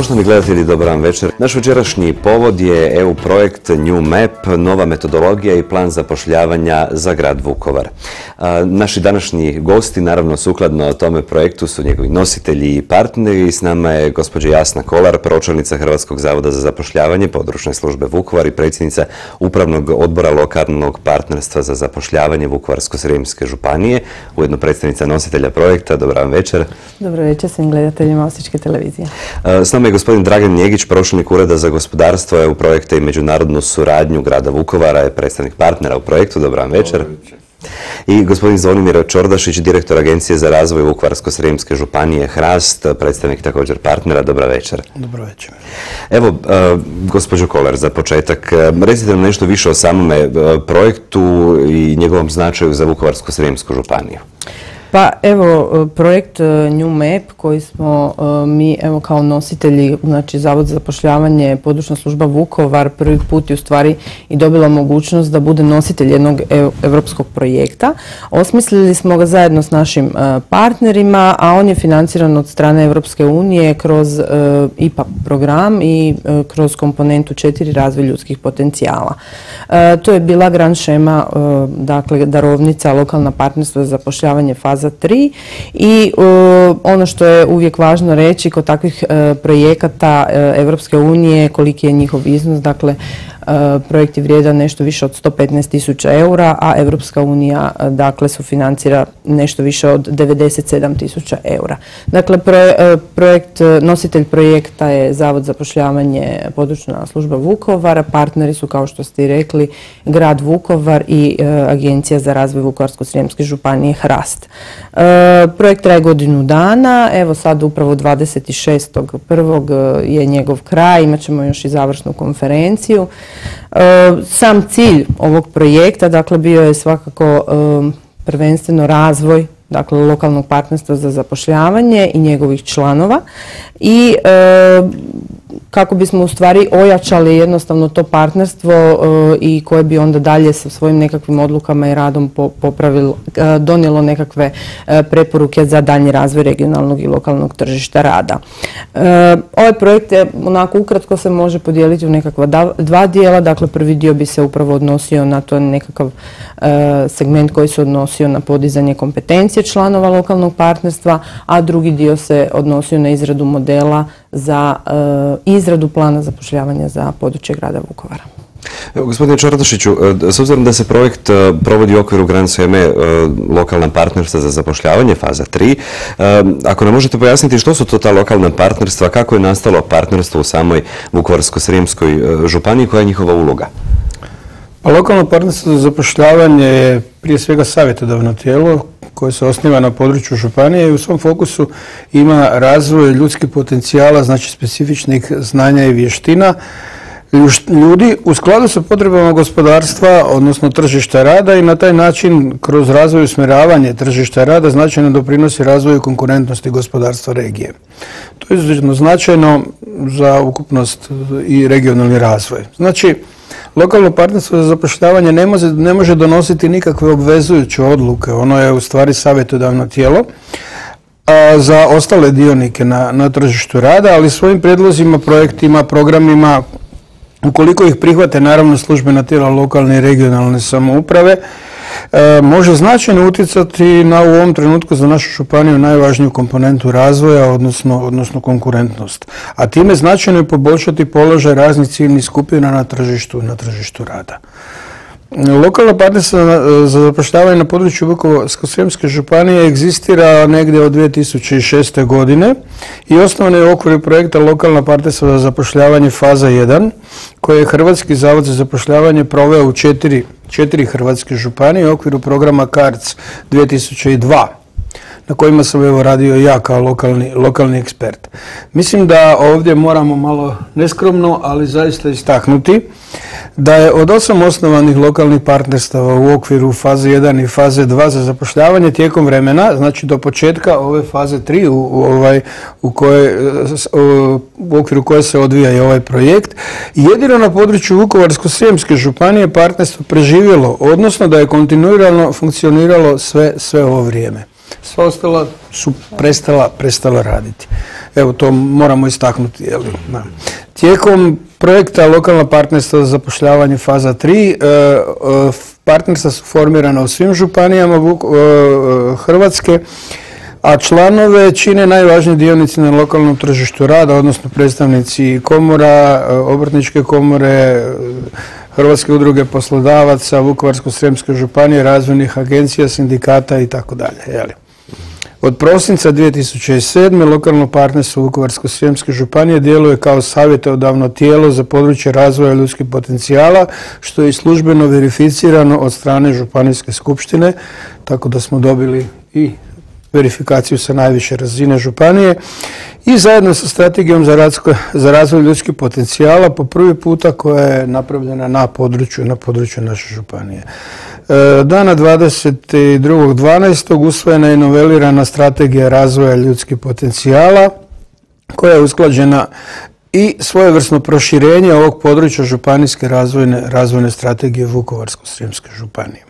Poštovani gledatelji, dobar vam večer. Naš večerašnji povod je EU projekt New Map, nova metodologija i plan zapošljavanja za grad Vukovar. Naši današnji gosti, naravno sukladno tome projektu, su njegovi nositelji i partneri. S nama je gospođa Jasna Kolar, pročelnica Hrvatskog zavoda za zapošljavanje, područne službe Vukovar i predsjednica Upravnog odbora lokalnog partnerstva za zapošljavanje Vukovarsko-srijemske županije, ujedno predstavnica nositelja projekta. Dobar vam večer. Dobro večer svim gledateljima Osječke televizije. S nama je gospodin Dragan Njegić, pročelnik Ureda za gospodarstvo, EU projekte i međunarodnu suradnju grada Vukovara, je predstavnik partnera u projektu. Dobar vam večer. I gospodin Zvonimir Čordašić, direktor Agencije za razvoj Vukovarsko-srijemske županije HRAST, predstavnik također partnera. Dobra večer. Dobro večer. Evo, gospođo Kolar, za početak, recite nam nešto više o samome projektu i njegovom značaju za Vukovarsko-srijemsku županiju. Pa evo, projekt New Map koji smo mi kao nositelji, znači Zavod za zapošljavanje, područna služba Vukovar, prvi put je u stvari i dobila mogućnost da bude nositelj jednog evropskog projekta. Osmislili smo ga zajedno s našim partnerima, a on je financiran od strane Europske unije kroz IPA program i kroz komponentu 4 razvoj ljudskih potencijala. To je bila grand šema, dakle darovnica lokalna partnerstva za zapošljavanje faza 3 i ono što je uvijek važno reći kod takvih projekata Evropske unije, koliki je njihov iznos, dakle projekt je vrijedan nešto više od 115.000 eura, a Evropska unija dakle sufinancira nešto više od 97.000 eura. Dakle, nositelj projekta je Zavod za zapošljavanje, područna služba Vukovara, partneri su, kao što ste i rekli, grad Vukovar i Agencija za razvoj Vukovarsko-srijemske županije HRAST. Projekt traje godinu dana, evo sad upravo 26.1. je njegov kraj, imat ćemo još i završnu konferenciju. Sam cilj ovog projekta, dakle, bio je svakako prvenstveno razvoj, dakle, lokalnog partnerstva za zapošljavanje i njegovih članova i kako bismo u stvari ojačali jednostavno to partnerstvo i koje bi onda dalje sa svojim nekakvim odlukama i radom donijelo nekakve preporuke za daljnji razvoj regionalnog i lokalnog tržišta rada. Ovaj projekt je, onako ukratko, se može podijeliti u nekakva dva dijela. Dakle, prvi dio bi se upravo odnosio na to nekakav segment koji se odnosio na podizanje kompetencije članova lokalnog partnerstva, a drugi dio se odnosio na izradu modela za izradu plana zapošljavanja za područje grada Vukovara. Evo, gospodine Čordašiću, s obzirom da se projekt provodi u okviru grand sheme lokalna partnerstva za zapošljavanje, faza 3, ako nam možete pojasniti što su to ta lokalna partnerstva, kako je nastalo partnerstvo u samoj Vukovarsko-srijemskoj županiji, koja je njihova uloga? Lokalno partnerstvo za zapošljavanje je prije svega savjetodavno tijelo koje se osniva na području županije i u svom fokusu ima razvoj ljudskih potencijala, znači specifičnih znanja i vještina ljudi u skladu sa potrebama gospodarstva, odnosno tržišta rada, i na taj način kroz razvoj i usmjeravanje tržišta rada značajno doprinosi razvoju konkurentnosti gospodarstva regije. To je izuzetno značajno za ukupnost i regionalni razvoj. Znači, lokalno partnerstvo za zapošljavanje ne može donositi nikakve obvezujuće odluke, ono je u stvari savjetodavno tijelo za ostale dionike na tržištu rada, ali svojim prijedlozima, projektima, programima, ukoliko ih prihvate naravno službena tijela lokalne i regionalne samouprave, može značajno utjecati na u ovom trenutku za našu županiju najvažniju komponentu razvoja, odnosno konkurentnost, a time značajno je poboljšati položaj raznih ciljnih skupina na tržištu rada. Lokalno partnerstvo za zapošljavanje na području Vukovarsko-srijemske županije egzistira negdje od 2006. godine i osnovan je u okviru projekta lokalna partnerstva za zapošljavanje faza 1, koje je Hrvatski zavod za zapošljavanje proveo u četiri hrvatske županije u okviru programa CARDS 2002. na kojima sam radio ja kao lokalni ekspert. Mislim da ovdje moramo malo neskromno, ali zaista istaknuti da je od 8 osnovanih lokalnih partnerstava u okviru faze 1 i faze 2 za zapošljavanje tijekom vremena, znači do početka ove faze 3 u okviru koje se odvija i ovaj projekt, jedino na području Vukovarsko-srijemske županije partnerstvo preživjelo, odnosno da je kontinuirano funkcioniralo sve ovo vrijeme. sva ostala su prestala raditi. Evo, to moramo istaknuti. Tijekom projekta Lokalno partnerstvo za zapošljavanje faza 3, partnerstva su formirana u svim županijama Hrvatske, a članove čine najvažniji dionici na lokalnom tržištu rada, odnosno predstavnici komora, obrtničke komore, Hrvatske udruge poslodavaca, Vukovarsko-srijemske županije, razvojnih agencija, sindikata itd. Od prosinca 2007. Lokalno partnerstvo Vukovarsko-srijemske županije djeluje kao savjetodavno tijelo za područje razvoja ljudskih potencijala, što je i službeno verificirano od strane Županijske skupštine, tako da smo dobili i verifikaciju sa najviše razine županije, i zajedno sa strategijom za razvoj ljudskih potencijala po prvi puta koja je napravljena na području naše županije. Dana 22.12. usvojena je novelirana strategija razvoja ljudskih potencijala koja je usklađena i svojevrsno proširenje ovog područja županijske razvojne strategije Vukovarsko-srijemske županije.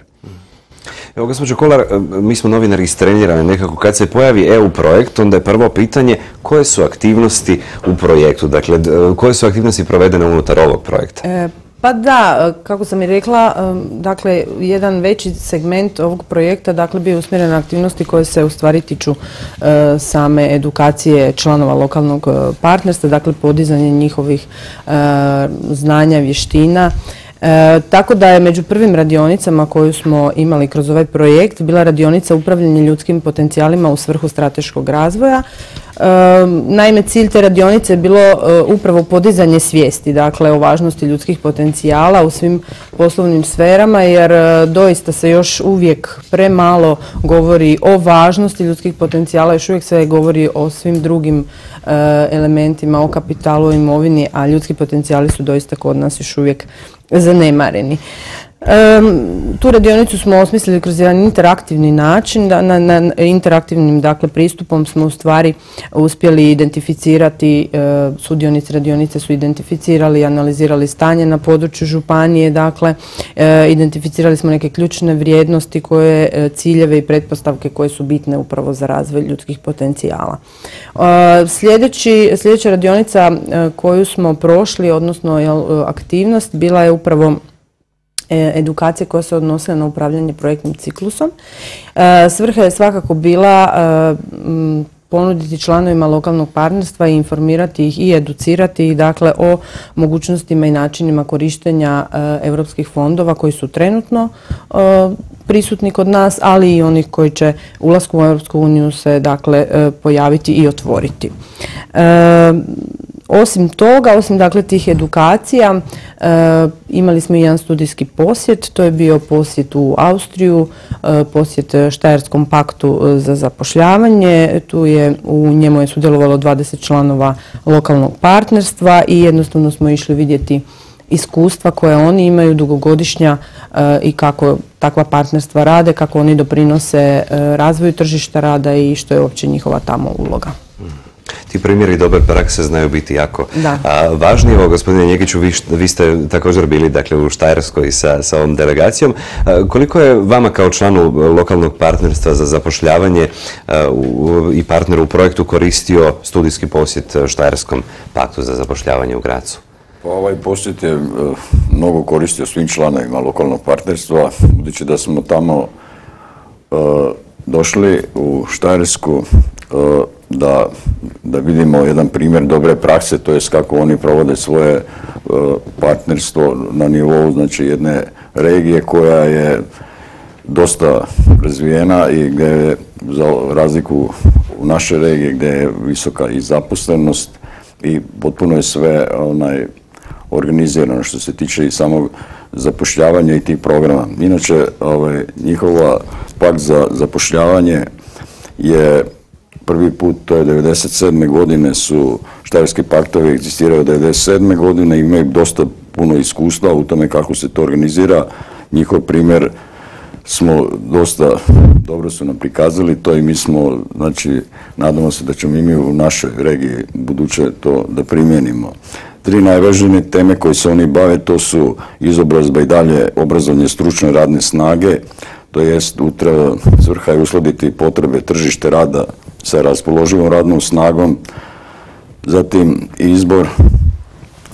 Evo, gospođo Kolar, mi smo novinari istrenirani nekako. Kad se pojavi EU projekt, onda je prvo pitanje koje su aktivnosti u projektu, dakle, koje su aktivnosti provedene unutar ovog projekta? Pa da, kako sam i rekla, dakle, jedan veći segment ovog projekta, dakle, bio usmjeren na aktivnosti koje se u stvari tiču same edukacije članova lokalnog partnerstva, dakle, podizanje njihovih znanja, vještina. Tako da je među prvim radionicama koju smo imali kroz ovaj projekt bila radionica upravljanje ljudskim potencijalima u svrhu strateškog razvoja. Naime, cilj te radionice je bilo upravo podizanje svijesti, dakle, o važnosti ljudskih potencijala u svim poslovnim sferama, jer doista se još uvijek premalo govori o važnosti ljudskih potencijala, još uvijek se govori o svim drugim elementima, o kapitalu, o imovini, a ljudski potencijali su doista kod nas još uvijek zanemareni. Tu radionicu smo osmislili kroz jedan interaktivni način, na interaktivnim, dakle, pristupom smo u stvari uspjeli identificirati, sudionici radionice su identificirali i analizirali stanje na području županije, dakle, identificirali smo neke ključne vrijednosti, ciljeve i pretpostavke koje su bitne upravo za razvoj ljudskih potencijala. Sljedeća radionica koju smo prošli, odnosno aktivnost, bila je upravo edukacije koja se odnosila na upravljanje projektnim ciklusom. Svrha je svakako bila ponuditi članovima lokalnog partnerstva i informirati ih i educirati ih, dakle, o mogućnostima i načinima korištenja europskih fondova koji su trenutno prisutni kod nas, ali i onih koji će ulaskom u Europsku uniju se, dakle, pojaviti i otvoriti. Osim toga, osim, dakle, tih edukacija, imali smo i jedan studijski posjet, to je bio posjet u Austriju, posjet Štajerskom paktu za zapošljavanje. U njemu je sudjelovalo 20 članova lokalnog partnerstva i jednostavno smo išli vidjeti iskustva koje oni imaju dugogodišnja i kako takva partnerstva rade, kako oni doprinose razvoju tržišta rada i što je uopće njihova tamo uloga. Ti primjeri dobre prakse znaju biti jako važni. Evo, gospodine Njegiću, vi ste također bili, dakle, u Štajerskoj sa ovom delegacijom. Koliko je vama kao članu lokalnog partnerstva za zapošljavanje i partneru u projektu koristio studijski posjet Štajerskom paktu za zapošljavanje u Grazu? Ovaj posjet je mnogo koristio svim članovima lokalnog partnerstva, budući da smo tamo došli u Štajersku da vidimo jedan primjer dobre prakse, to jest kako oni provode svoje partnerstvo na nivou, znači, jedne regije koja je dosta razvijena i gdje je, za razliku u našoj regiji, gdje je visoka i zaposlenost i potpuno je sve organizirano što se tiče i samog zapošljavanja i tih programa. Inače, njihova pakt za zapošljavanje je prvi put, to je 1997. godine, su štajerski paktovi egzistiraju 1997. godine, imaju dosta puno iskustva u tome kako se to organizira. Njihov primjer smo dosta dobro su nam prikazali to i mi smo, znači, nadamo se da ćemo i mi u našoj regiji buduće to da primijenimo. 3 najvažnije teme koje se oni bave, to su izobrazba i dalje obrazovanje stručne radne snage, to jest svrha je uskladiti potrebe tržište rada sa raspoloživom radnom snagom, zatim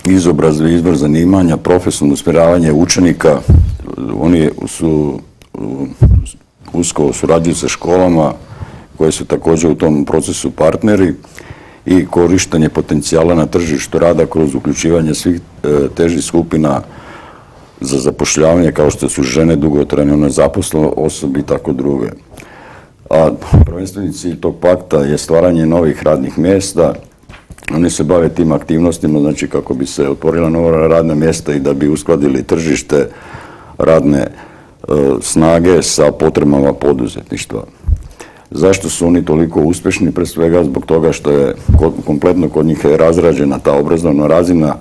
izobrazbe, izbor zanimanja, profesionalno usmjeravanje učenika. Oni su usko surađuju sa školama koje su također u tom procesu partneri i korištenje potencijala na tržištu rada kroz uključivanje svih težih skupina za zapošljavanje kao što su žene, dugotrajno nezaposlene osobe i tako druge. A prvenstveni cilj tog pakta je stvaranje novih radnih mjesta. Oni se bave tim aktivnostima, znači kako bi se otvorila nova radna mjesta i da bi uskladili tržište radne snage sa potrebama poduzetništva. Zašto su oni toliko uspješni? Pre svega zbog toga što je kompletno kod njih je razrađena ta obrazovna razina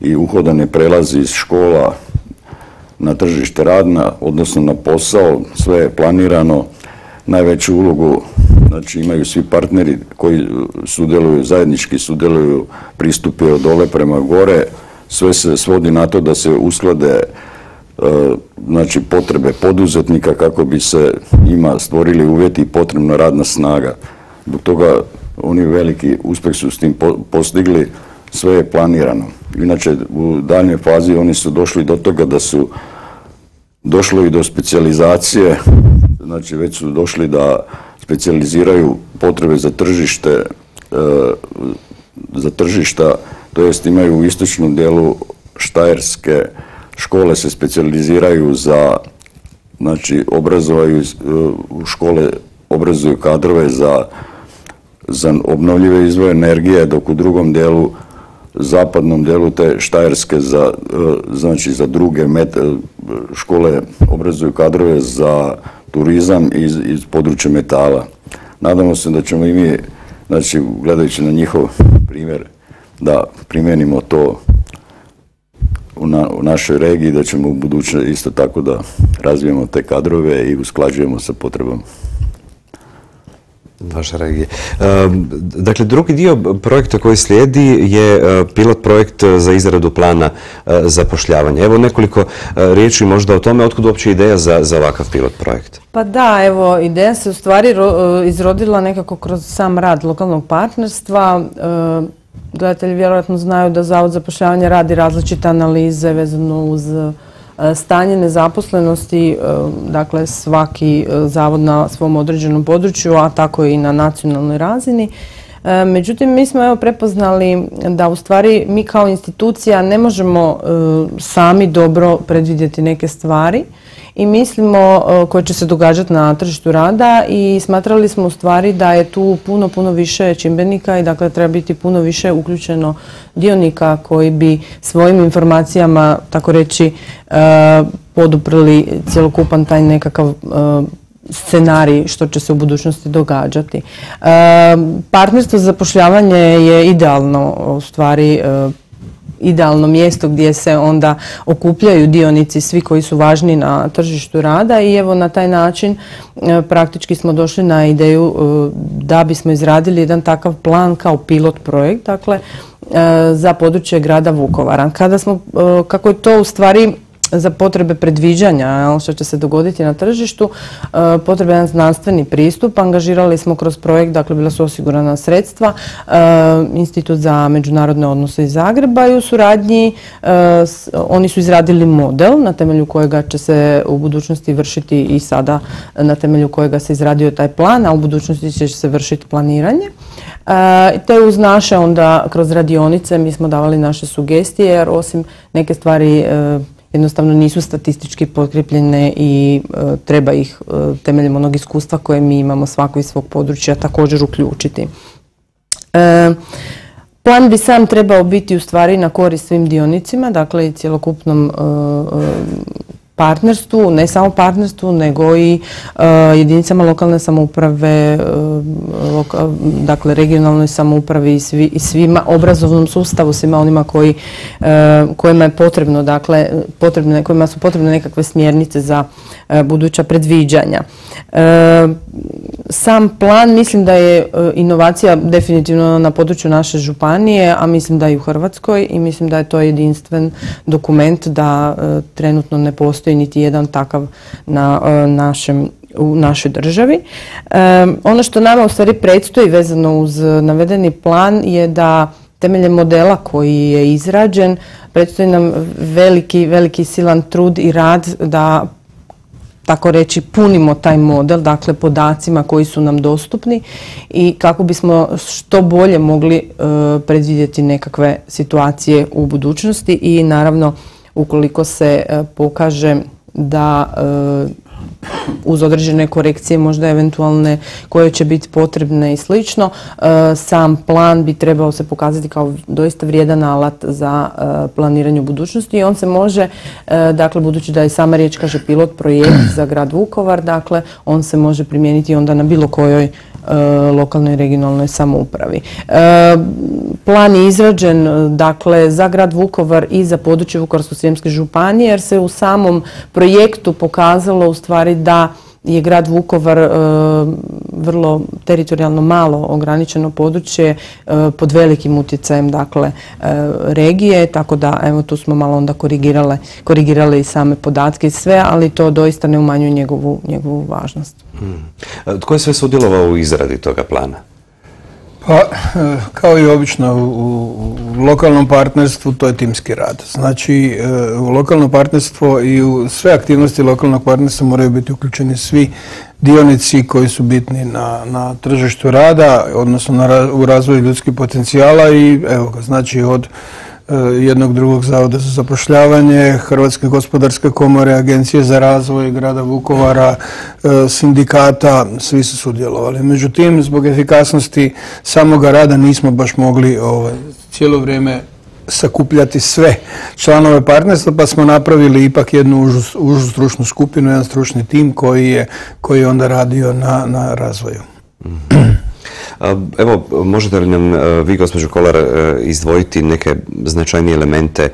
i uhodane prelazi iz škola na tržište rada, odnosno na posao, sve je planirano. Najveću ulogu znači, imaju svi partneri koji zajednički sudjeluju, pristupi od dole prema gore. Sve se svodi na to da se usklade znači, potrebe poduzetnika kako bi se njima stvorili uvjeti i potrebna radna snaga. Zbog toga oni veliki uspjeh su s tim postigli, sve je planirano. Inače, u daljnjoj fazi oni su došli do toga da su došlo i do specijalizacije, znači već su došli da specijaliziraju potrebe za tržišta, to jest imaju u istočnom dijelu Štajerske škole se specijaliziraju za, znači škole obrazuju kadrove za obnovljive izvore energije, dok u drugom dijelu, zapadnom dijelu te Štajerske znači za druge škole obrazuju kadrove za turizam iz područja metala. Nadamo se da ćemo i mi, znači gledajući na njihov primjer, da primijenimo to u našoj regiji, da ćemo u budućnosti isto tako da razvijemo te kadrove i usklađujemo sa potrebom vaše regije. Dakle, drugi dio projekta koji slijedi je pilot projekt za izradu plana zapošljavanja. Evo nekoliko riječi možda o tome, otkud uopće ideja za ovakav pilot projekt? Pa da, evo, ideja se u stvari izrodila nekako kroz sam rad lokalnog partnerstva. Gledatelji vjerojatno znaju da Zavod za zapošljavanje radi različite analize vezano uz stanje nezaposlenosti, dakle svaki zavod na svom određenom području, a tako i na nacionalnoj razini. Međutim, mi smo prepoznali da u stvari mi kao institucija ne možemo sami dobro predvidjeti neke stvari i mislimo koje će se događati na tržištu rada i smatrali smo u stvari da je tu puno više čimbenika i dakle treba biti puno više uključeno dionika koji bi svojim informacijama, tako reći, poduprli cjelokupan taj nekakav scenarij što će se u budućnosti događati. Partnerstvo za zapošljavanje je idealno, u stvari idealno mjesto gdje se onda okupljaju dionici, svi koji su važni na tržištu rada i evo na taj način praktički smo došli na ideju da bismo izradili jedan takav plan kao pilot projekt, dakle za područje grada Vukovara. Kako je to u stvari za potrebe predviđanja što će se dogoditi na tržištu, potreban znanstveni pristup. Angažirali smo kroz projekt, dakle bila su osigurana sredstva, Institut za međunarodne odnose iz Zagreba i u suradnji oni su izradili model na temelju kojega će se u budućnosti vršiti i sada na temelju kojega se izradio taj plan, a u budućnosti će se vršiti planiranje. Te uz naše onda kroz radionice mi smo davali naše sugestije jer osim neke stvari jednostavno nisu statistički potkrepljene i treba ih temeljem onog iskustva koje mi imamo svako iz svog područja također uključiti. Plan bi sam trebao biti u stvari na korist svim dionicima, dakle i cjelokupnom partnerstvu, ne samo partnerstvu, nego i jedinicama lokalne samouprave, dakle regionalnoj samoupravi i svima, obrazovnom sustavu, svima onima kojima je potrebno, dakle, kojima su potrebne nekakve smjernice za buduća predviđanja. Sam plan, mislim da je inovacija definitivno na području naše županije, a mislim da i u Hrvatskoj i mislim da je to jedinstven dokument, da trenutno ne postoji postoji niti jedan takav u našoj državi. Ono što nama u stvari predstoji vezano uz navedeni plan je da temeljem modela koji je izrađen predstoji nam veliki silan trud i rad da, tako reći, punimo taj model, dakle podacima koji su nam dostupni i kako bismo što bolje mogli predvidjeti nekakve situacije u budućnosti i naravno ukoliko se pokaže da uz određene korekcije, možda eventualne koje će biti potrebne i slično, sam plan bi trebao se pokazati kao doista vrijedan alat za planiranje u budućnosti i on se može, dakle, budući da je sama riječ kaže pilot projekt za grad Vukovar, dakle, on se može primijeniti onda na bilo kojoj lokalnoj i regionalnoj samoupravi. Plan je izrađen, dakle, za grad Vukovar i za područje Vukovarsko-srijemske županije, jer se u samom projektu pokazalo u stvari da je grad Vukovar vrlo teritorijalno malo ograničeno područje pod velikim utjecajem, dakle, regije, tako da evo tu smo malo onda korigirale i same podatke i sve, ali to doista ne umanjuje njegovu važnost. Tko je sve sudjelovao u izradi toga plana? Pa, kao i obično u lokalnom partnerstvu, to je timski rad. Znači, u lokalno partnerstvo i u sve aktivnosti lokalnog partnerstva moraju biti uključeni svi dionici koji su bitni na tržištu rada, odnosno u razvoju ljudskih potencijala i evo ga, znači od jednog drugog zavoda za zapošljavanje, Hrvatske gospodarske komore, Agencije za razvoj grada Vukovara, sindikata, svi su sudjelovali. Međutim, zbog efikasnosti samoga rada nismo baš mogli cijelo vrijeme sakupljati sve članove partnerstva, pa smo napravili ipak jednu užu stručnu skupinu, jedan stručni tim koji je onda radio na razvoju. Evo, možete li nam vi, gospođo Kolar, izdvojiti neke značajnije elemente